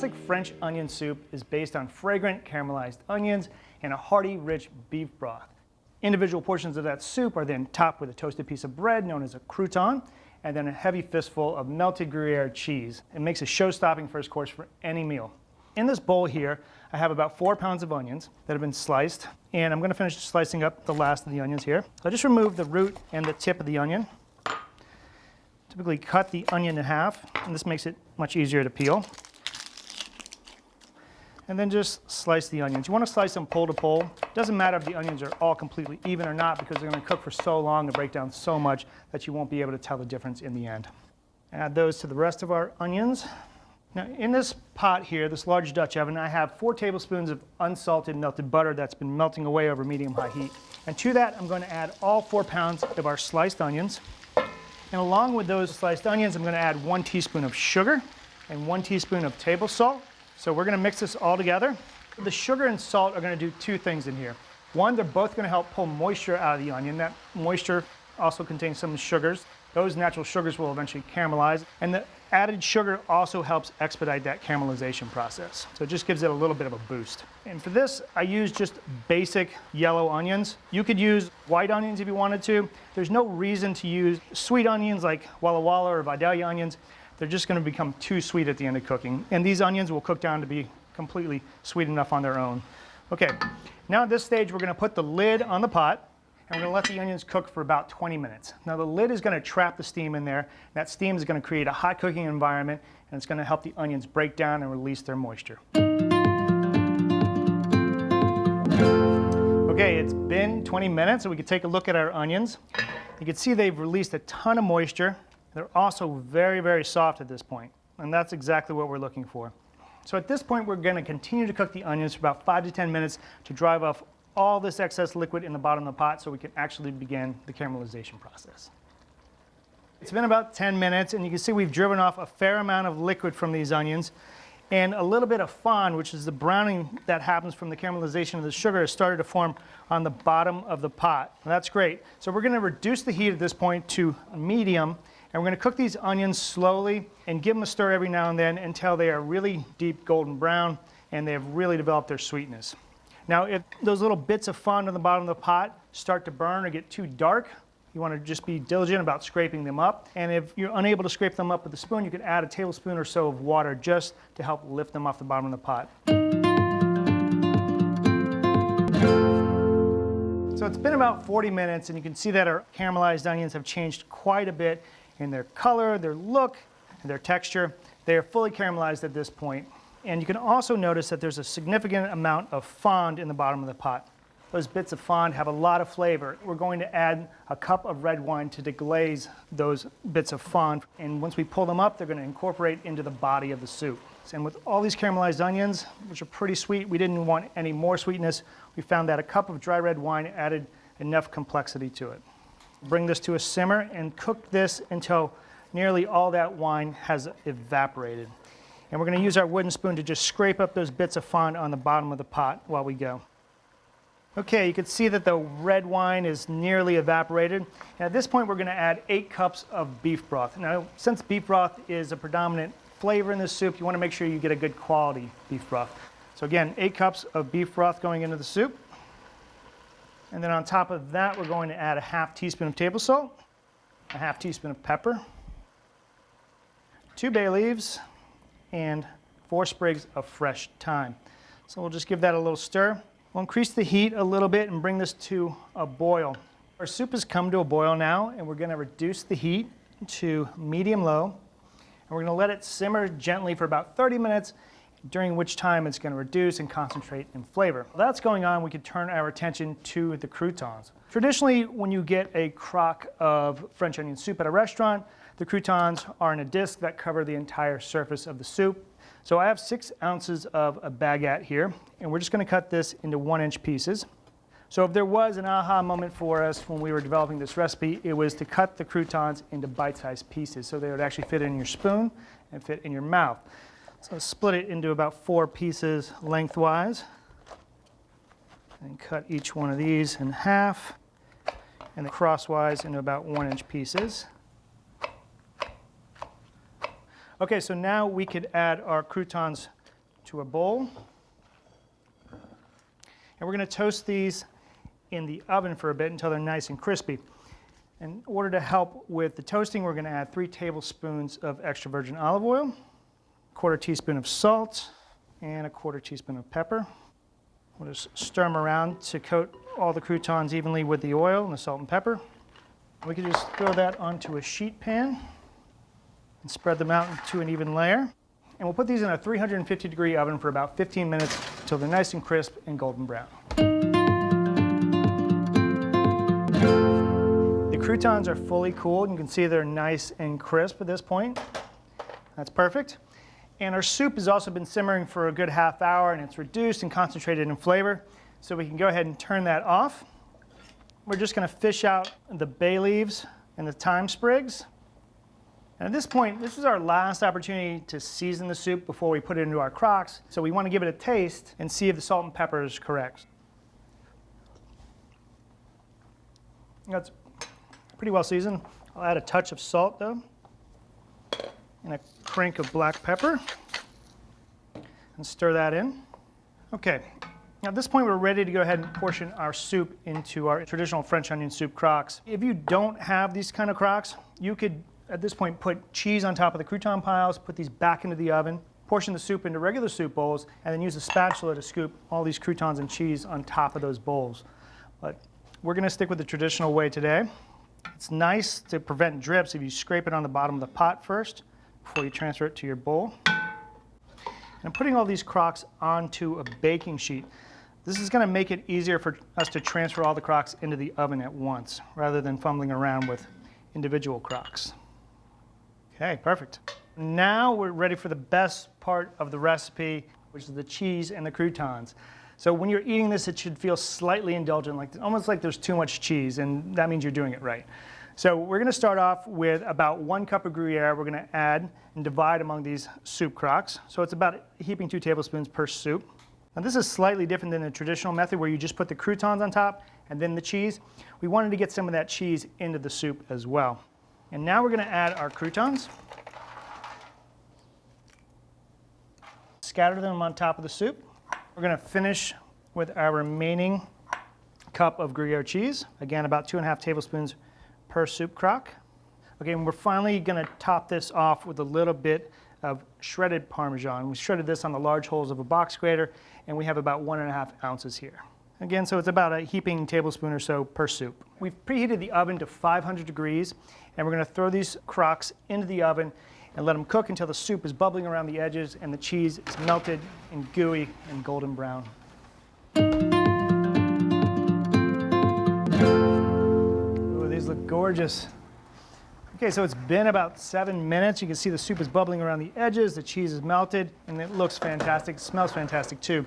classic French onion soup is based on fragrant caramelized onions and a hearty, rich beef broth. Individual portions of that soup are then topped with a toasted piece of bread known as a crouton, and then a heavy fistful of melted Gruyere cheese. It makes a show-stopping first course for any meal. In this bowl here, I have about 4 pounds of onions that have been sliced, and I'm going to finish slicing up the last of the onions here. So I just remove the root and the tip of the onion. Typically cut the onion in half, and this makes it much easier to peel. And then just slice the onions. You want to slice them pole to pole. It doesn't matter if the onions are all completely even or not, because they're going to cook for so long and break down so much that you won't be able to tell the difference in the end. Add those to the rest of our onions. Now in this pot here, this large Dutch oven, I have 4 tablespoons of unsalted melted butter that's been melting away over medium-high heat. And to that, I'm going to add all 4 pounds of our sliced onions. And along with those sliced onions, I'm going to add 1 teaspoon of sugar and 1 teaspoon of table salt. So we're going to mix this all together. The sugar and salt are going to do 2 things in here. One, they're both going to help pull moisture out of the onion. That moisture also contains some sugars. Those natural sugars will eventually caramelize. And the added sugar also helps expedite that caramelization process. So it just gives it a little bit of a boost. And for this, I use just basic yellow onions. You could use white onions if you wanted to. There's no reason to use sweet onions like Walla Walla or Vidalia onions. They're just going to become too sweet at the end of cooking. And these onions will cook down to be completely sweet enough on their own. Okay, now at this stage, we're going to put the lid on the pot, and we're going to let the onions cook for about 20 minutes. Now the lid is going to trap the steam in there. That steam is going to create a hot cooking environment, and it's going to help the onions break down and release their moisture. Okay, it's been 20 minutes, so we can take a look at our onions. You can see they've released a ton of moisture. They're also very, very soft at this point, and that's exactly what we're looking for. So at this point, we're going to continue to cook the onions for about 5 to 10 minutes to drive off all this excess liquid in the bottom of the pot so we can actually begin the caramelization process. It's been about 10 minutes, and you can see we've driven off a fair amount of liquid from these onions, and a little bit of fond, which is the browning that happens from the caramelization of the sugar, has started to form on the bottom of the pot. And that's great. So we're going to reduce the heat at this point to medium, and we're going to cook these onions slowly and give them a stir every now and then until they are really deep golden brown and they have really developed their sweetness. Now, if those little bits of fond on the bottom of the pot start to burn or get too dark, you want to just be diligent about scraping them up. And if you're unable to scrape them up with a spoon, you can add a tablespoon or so of water just to help lift them off the bottom of the pot. So it's been about 40 minutes, and you can see that our caramelized onions have changed quite a bit in their color, their look, and their texture. They are fully caramelized at this point. And you can also notice that there's a significant amount of fond in the bottom of the pot. Those bits of fond have a lot of flavor. We're going to add a cup of red wine to deglaze those bits of fond. And once we pull them up, they're going to incorporate into the body of the soup. And with all these caramelized onions, which are pretty sweet, we didn't want any more sweetness. We found that a cup of dry red wine added enough complexity to it. Bring this to a simmer and cook this until nearly all that wine has evaporated. And we're going to use our wooden spoon to just scrape up those bits of fond on the bottom of the pot while we go. Okay, you can see that the red wine is nearly evaporated. And at this point, we're going to add 8 cups of beef broth. Now, since beef broth is a predominant flavor in this soup, you want to make sure you get a good quality beef broth. So again, 8 cups of beef broth going into the soup. And then on top of that, we're going to add a half teaspoon of table salt, a half teaspoon of pepper, 2 bay leaves, and 4 sprigs of fresh thyme. So we'll just give that a little stir. We'll increase the heat a little bit and bring this to a boil. Our soup has come to a boil now, and we're going to reduce the heat to medium-low. And we're going to let it simmer gently for about 30 minutes, during which time it's going to reduce and concentrate in flavor. While that's going on, we can turn our attention to the croutons. Traditionally, when you get a crock of French onion soup at a restaurant, the croutons are in a disc that cover the entire surface of the soup. So I have 6 ounces of a baguette here, and we're just going to cut this into 1-inch pieces. So if there was an aha moment for us when we were developing this recipe, it was to cut the croutons into bite-sized pieces so they would actually fit in your spoon and fit in your mouth. So split it into about 4 pieces lengthwise, and cut each one of these in half, and crosswise into about 1-inch pieces. Okay, so now we could add our croutons to a bowl. And we're going to toast these in the oven for a bit until they're nice and crispy. In order to help with the toasting, we're going to add 3 tablespoons of extra virgin olive oil, 1/4 teaspoon of salt, and 1/4 teaspoon of pepper. We'll just stir them around to coat all the croutons evenly with the oil and the salt and pepper. We can just throw that onto a sheet pan and spread them out into an even layer. And we'll put these in a 350-degree oven for about 15 minutes until they're nice and crisp and golden brown. The croutons are fully cooled. You can see they're nice and crisp at this point. That's perfect. And our soup has also been simmering for a good half hour, and it's reduced and concentrated in flavor. So we can go ahead and turn that off. We're just going to fish out the bay leaves and the thyme sprigs. And at this point, this is our last opportunity to season the soup before we put it into our crocks. So we want to give it a taste and see if the salt and pepper is correct. That's pretty well seasoned. I'll add a touch of salt though, and a crink of black pepper, and stir that in. Okay, now at this point we're ready to go ahead and portion our soup into our traditional French onion soup crocks. If you don't have these kind of crocks, you could at this point put cheese on top of the crouton piles, put these back into the oven, portion the soup into regular soup bowls, and then use a spatula to scoop all these croutons and cheese on top of those bowls. But we're going to stick with the traditional way today. It's nice to prevent drips if you scrape it on the bottom of the pot first before you transfer it to your bowl. And I'm putting all these crocks onto a baking sheet. This is going to make it easier for us to transfer all the crocks into the oven at once rather than fumbling around with individual crocks. Okay, perfect. Now we're ready for the best part of the recipe, which is the cheese and the croutons. So when you're eating this, it should feel slightly indulgent, almost like there's too much cheese, and that means you're doing it right. So we're going to start off with about 1 cup of Gruyere. We're going to add and divide among these soup crocks. So it's about heaping 2 tablespoons per soup. Now this is slightly different than the traditional method where you just put the croutons on top and then the cheese. We wanted to get some of that cheese into the soup as well. And now we're going to add our croutons. Scatter them on top of the soup. We're going to finish with our remaining cup of Gruyere cheese. Again, about 2.5 tablespoons per soup crock. Okay, and we're finally going to top this off with a little bit of shredded Parmesan. We shredded this on the large holes of a box grater, and we have about 1.5 ounces here. Again, so it's about a heaping tablespoon or so per soup. We've preheated the oven to 500 degrees, and we're going to throw these crocks into the oven and let them cook until the soup is bubbling around the edges and the cheese is melted and gooey and golden brown. Ooh, these look gorgeous. Okay, so it's been about 7 minutes. You can see the soup is bubbling around the edges, the cheese is melted, and it looks fantastic. It smells fantastic too.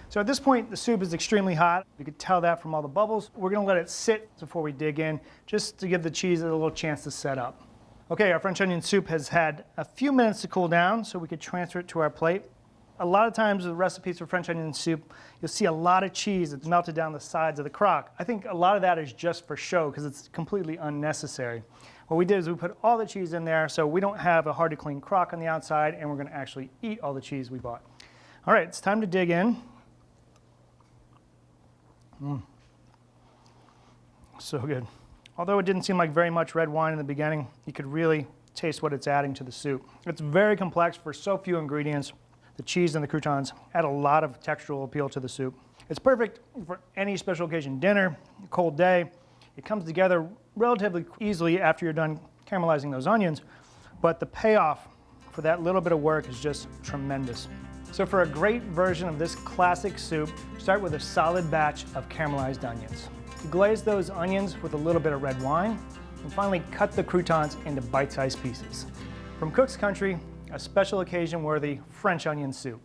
So at this point, the soup is extremely hot. You could tell that from all the bubbles. We're gonna let it sit before we dig in, just to give the cheese a little chance to set up. Okay, our French onion soup has had a few minutes to cool down, so we could transfer it to our plate. A lot of times with recipes for French onion soup, you'll see a lot of cheese that's melted down the sides of the crock. I think a lot of that is just for show because it's completely unnecessary. What we did is we put all the cheese in there so we don't have a hard to clean crock on the outside, and we're going to actually eat all the cheese we bought. All right, it's time to dig in. So good. Although it didn't seem like very much red wine in the beginning, you could really taste what it's adding to the soup. It's very complex for so few ingredients. The cheese and the croutons add a lot of textural appeal to the soup. It's perfect for any special occasion, dinner, a cold day. It comes together relatively easily after you're done caramelizing those onions, but the payoff for that little bit of work is just tremendous. So for a great version of this classic soup, start with a solid batch of caramelized onions. You glaze those onions with a little bit of red wine, and finally cut the croutons into bite-sized pieces. From Cook's Country, a special occasion-worthy French onion soup.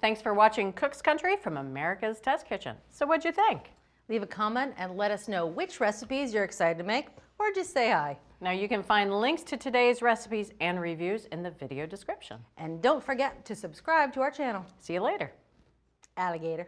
Thanks for watching Cook's Country from America's Test Kitchen. So what'd you think? Leave a comment and let us know which recipes you're excited to make, or just say hi. Now you can find links to today's recipes and reviews in the video description. And don't forget to subscribe to our channel. See you later. Alligator.